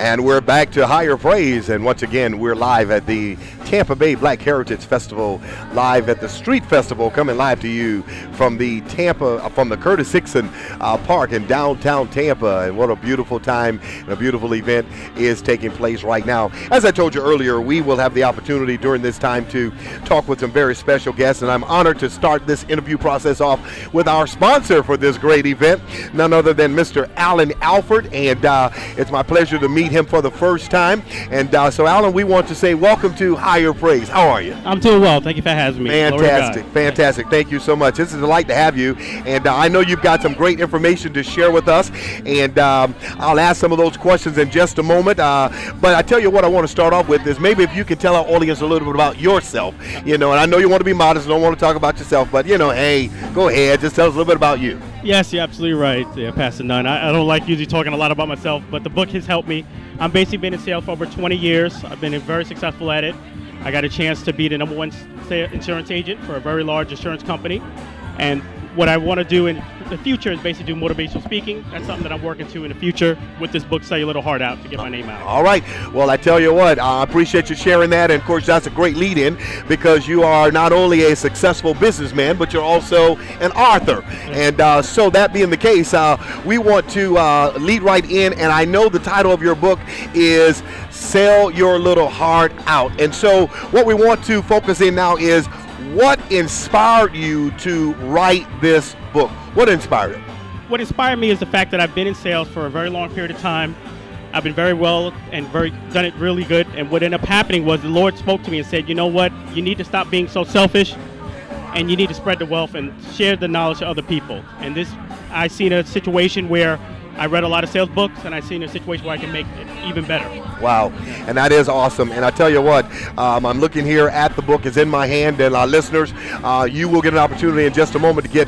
And we're back to Higher Praise, and once again, we're live at the Tampa Bay Black Heritage Festival, live at the Street Festival, coming live to you from the Curtis Hickson Park in downtown Tampa. And what a beautiful time and a beautiful event is taking place right now. As I told you earlier, we will have the opportunity during this time to talk with some very special guests, and I'm honored to start this interview process off with our sponsor for this great event, none other than Mr. Alan Alford, and it's my pleasure to meet him for the first time. And so, Alan, we want to say welcome to Higher Praise. How are you? I'm doing well. Thank you for having me. Fantastic, fantastic. Thank you so much. It's a delight to have you, and I know you've got some great information to share with us, and I'll ask some of those questions in just a moment. But I tell you what, I want to start off with is maybe if you can tell our audience a little bit about yourself. You know, and I know you want to be modest, don't want to talk about yourself, but you know, hey, go ahead, just tell us a little bit about you. Yes, you're absolutely right, Pastor Nunn. I don't like usually talking a lot about myself, but the book has helped me. I've basically been in sales for over 20 years. I've been very successful at it. I got a chance to be the #1 insurance agent for a very large insurance company. And what I want to do in the future is basically do motivational speaking. That's something that I'm working to in the future with this book, Sell Your Little Heart Out, to get my name out. All right. Well, I tell you what, I appreciate you sharing that. And, of course, that's a great lead-in because you are not only a successful businessman, but you're also an author. And so that being the case, we want to lead right in. And I know the title of your book is Sell Your Little Heart Out. And so what we want to focus in now is what inspired you to write this book? What inspired it? What inspired me is the fact that I've been in sales for a very long period of time. I've been very well and done it really good. And what ended up happening was the Lord spoke to me and said, you know what? You need to stop being so selfish, and you need to spread the wealth and share the knowledge to other people. And I seen a situation where I read a lot of sales books, and I seen a situation where I can make it even better. Wow, and that is awesome. And I tell you what, I'm looking here at the book. It's in my hand, and listeners, you will get an opportunity in just a moment to get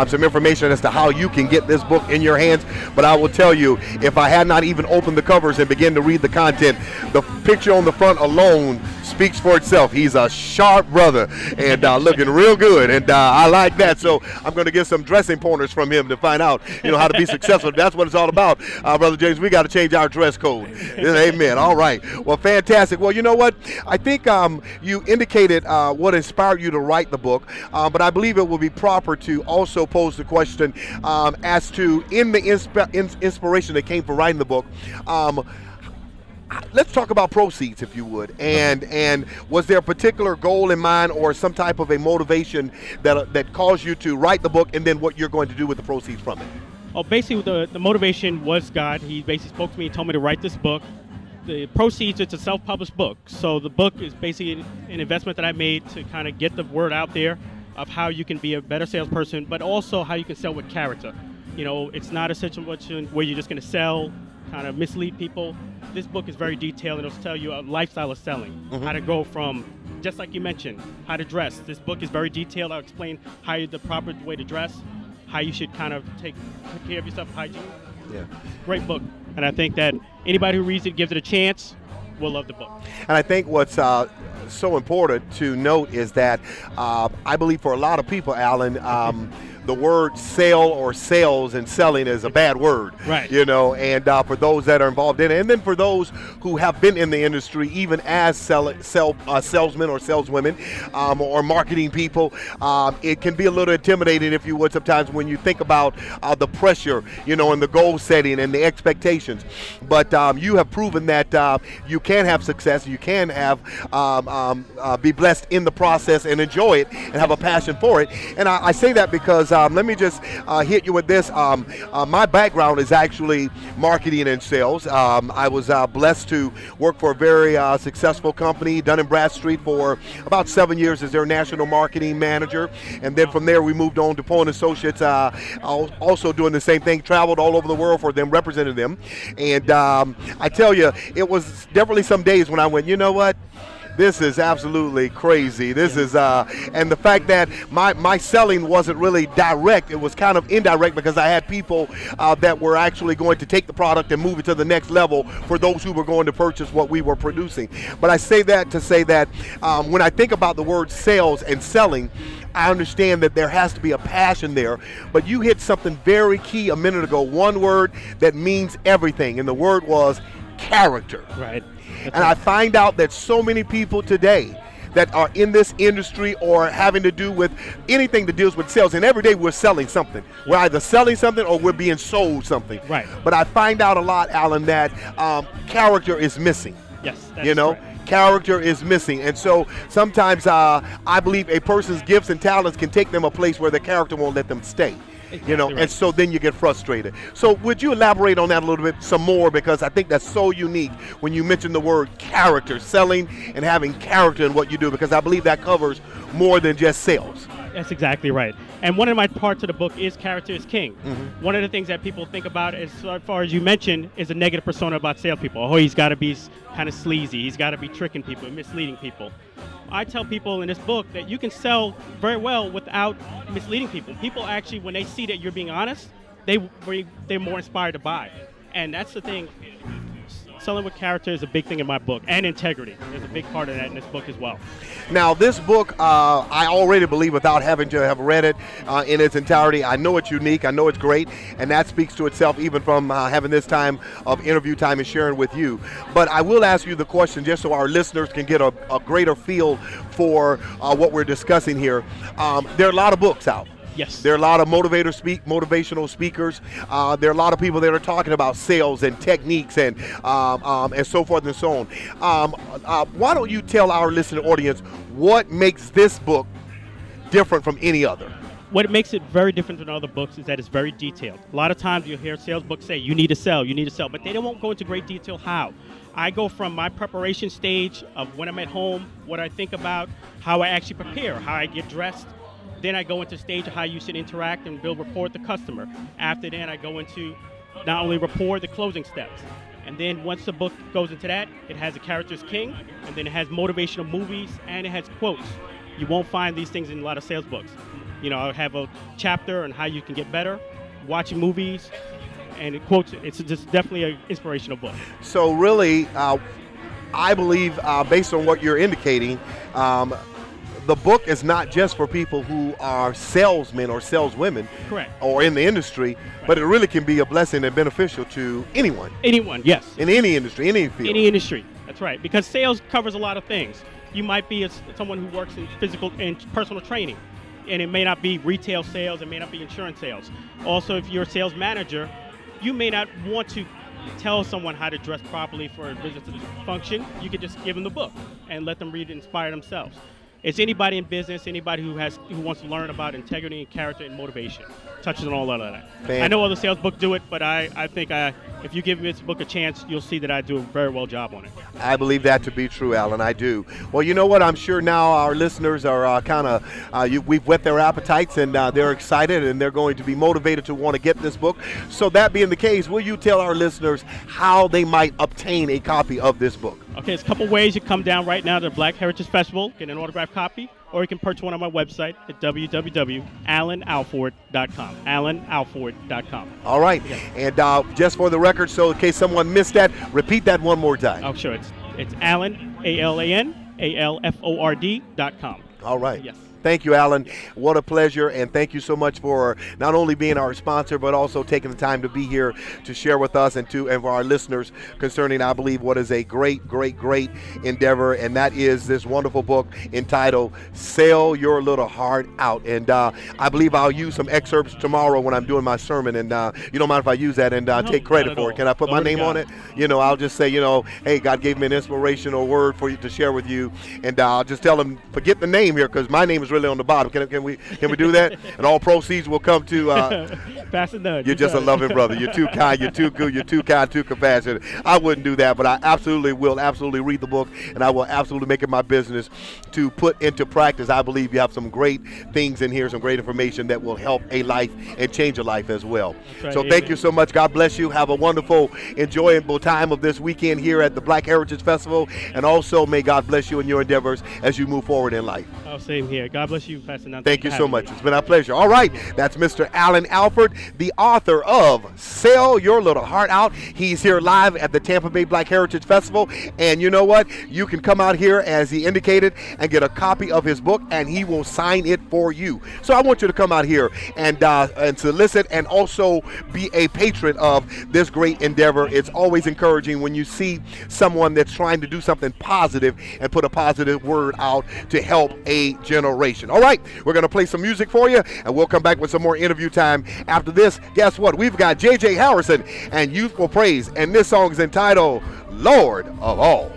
some information as to how you can get this book in your hands. But I will tell you, if I had not even opened the covers and began to read the content, the picture on the front alone speaks for itself. He's a sharp brother and looking real good, and I like that. So I'm going to get some dressing pointers from him to find out, you know, how to be successful. That's what it's all about, Brother James. We got to change our dress code. Amen. All right. Well, fantastic. Well, you know what? I think you indicated what inspired you to write the book, but I believe it will be proper to also pose the question as to, in the inspiration that came for writing the book, let's talk about proceeds, if you would. And was there a particular goal in mind or some type of a motivation that caused you to write the book, and then what you're going to do with the proceeds from it? Well, basically, the motivation was God. He basically spoke to me and told me to write this book. The proceeds, it's a self-published book. So the book is basically an investment that I made to kind of get the word out there of how you can be a better salesperson, but also how you can sell with character. You know, it's not a situation where you're just going to sell, kind of mislead people. This book is very detailed, and it'll tell you a lifestyle of selling, how to go from, just like you mentioned, how to dress. This book is very detailed. I'll explain the proper way to dress, how you should kind of take care of yourself, hygiene. Yeah. Great book. And I think that anybody who reads it, gives it a chance, will love the book. And I think what's so important to note is that I believe for a lot of people, Alan, the word sale or sales and selling is a bad word, right? You know, and for those that are involved in it, and then for those who have been in the industry, even as salesmen or saleswomen or marketing people, it can be a little intimidating, if you would, sometimes when you think about the pressure, you know, and the goal setting and the expectations. But you have proven that you can have success, you can have be blessed in the process and enjoy it and have a passion for it. And I say that because let me just hit you with this. My background is actually marketing and sales. I was blessed to work for a very successful company, Dun & Bradstreet, for about 7 years as their national marketing manager. And then from there, we moved on to Poe & Associates, also doing the same thing, traveled all over the world for them, represented them. And I tell you, it was definitely some days when I went, you know what? This is absolutely crazy. This is, and the fact that my selling wasn't really direct, it was kind of indirect because I had people that were actually going to take the product and move it to the next level for those who were going to purchase what we were producing. But I say that to say that when I think about the word sales and selling, I understand that there has to be a passion there, but you hit something very key a minute ago, one word that means everything, and the word was character. Right. And I find out that so many people today that are in this industry or having to do with anything that deals with sales, and every day we're selling something. We're either selling something or we're being sold something. Right. But I find out a lot, Alan, that character is missing. Yes, that's you know, correct. Character is missing. And so sometimes I believe a person's gifts and talents can take them a place where the character won't let them stay. Exactly You know, right. and so then you get frustrated. So would you elaborate on that a little bit some more, because I think that's so unique when you mention the word character, selling and having character in what you do, because I believe that covers more than just sales. That's exactly right. And one of my parts of the book is character is king. One of the things that people think about, as far as you mentioned, is a negative persona about salespeople. Oh, he's got to be kind of sleazy. He's got to be tricking people and misleading people. I tell people in this book that you can sell very well without misleading people. People actually, when they see that you're being honest, they're more inspired to buy. And that's the thing. Selling with character is a big thing in my book, and integrity. There's a big part of that in this book as well. Now, this book, I already believe, without having to have read it in its entirety, I know it's unique, I know it's great, and that speaks to itself even from having this time of interview time and sharing with you. But I will ask you the question just so our listeners can get a greater feel for what we're discussing here. There are a lot of books out. Yes. There are a lot of motivational speakers. There are a lot of people that are talking about sales and techniques and so forth and so on. Why don't you tell our listening audience what makes this book different from any other? What makes it very different than other books is that it's very detailed. A lot of times you'll hear sales books say, you need to sell, but they won't go into great detail how. I go from my preparation stage of when I'm at home, what I think about, how I actually prepare, how I get dressed. Then I go into stage of how you should interact and build rapport with the customer. After that, I go into not only rapport, the closing steps. And then once the book goes into that, it has a character's king, and then it has motivational movies, and it has quotes. You won't find these things in a lot of sales books. You know, I have a chapter on how you can get better, watching movies, and it quotes. It's just definitely an inspirational book. So really, I believe, based on what you're indicating, the book is not just for people who are salesmen or saleswomen. Correct. Or in the industry, right. But it really can be a blessing and beneficial to anyone. Anyone, yes. In any industry, any field. Any industry, that's right. Because sales covers a lot of things. You might be someone who works in physical and personal training, and it may not be retail sales, it may not be insurance sales. Also, if you're a sales manager, you may not want to tell someone how to dress properly for a business function. You could just give them the book and let them read and inspire themselves. It's anybody in business, anybody who wants to learn about integrity and character and motivation. Touches on all of that. I know other sales books do it, but I think if you give this book a chance, you'll see that I do a very well job on it. I believe that to be true, Alan. I do. Well, you know what? I'm sure now our listeners are we've whet their appetites, and they're excited, and they're going to be motivated to want to get this book. So that being the case, will you tell our listeners how they might obtain a copy of this book? Okay, there's a couple ways. You come down right now to the Black Heritage Festival, get an autographed copy, or you can purchase one on my website at www.alanalford.com. alanalford.com. All right. Yeah. And just for the record, so in case someone missed that, repeat that one more time. Oh, sure. It's Alan, ALAN, ALFORD.com. All right. Yes. Thank you, Alan. What a pleasure, and thank you so much for not only being our sponsor, but also taking the time to be here to share with us and for our listeners concerning, I believe, what is a great endeavor, and that is this wonderful book entitled Sell Your Little Heart Out. And I believe I'll use some excerpts tomorrow when I'm doing my sermon, and you don't mind if I use that and take credit for it? Can I put my name on it? You know, I'll just say, hey, God gave me an inspirational word for you to share with you, and I'll just tell them, forget the name here, because my name is really on the bottom. Can we do that? And all proceeds will come to Pastor Nudge. You're just a loving brother. You're too kind. You're too good. You're too kind. Too compassionate. I wouldn't do that, but I absolutely will read the book, and I will absolutely make it my business to put into practice. I believe you have some great things in here, some great information that will help a life and change a life as well. Right, so thank you so much. God bless you. Have a wonderful, enjoyable time of this weekend here at the Black Heritage Festival, and also may God bless you in your endeavors as you move forward in life. Oh, same here. God God bless you, Pastor Nunn. Thank you so much. It's been our pleasure. All right, that's Mr. Alan Alford, the author of Sell Your Little Heart Out. He's here live at the Tampa Bay Black Heritage Festival, and you know what? You can come out here, as he indicated, and get a copy of his book, and he will sign it for you. So I want you to come out here and solicit, and also be a patron of this great endeavor. It's always encouraging when you see someone that's trying to do something positive and put a positive word out to help a generation. All right, we're going to play some music for you, and we'll come back with some more interview time after this. Guess what? We've got J.J. Harrison and Youthful Praise, and this song is entitled Lord of All.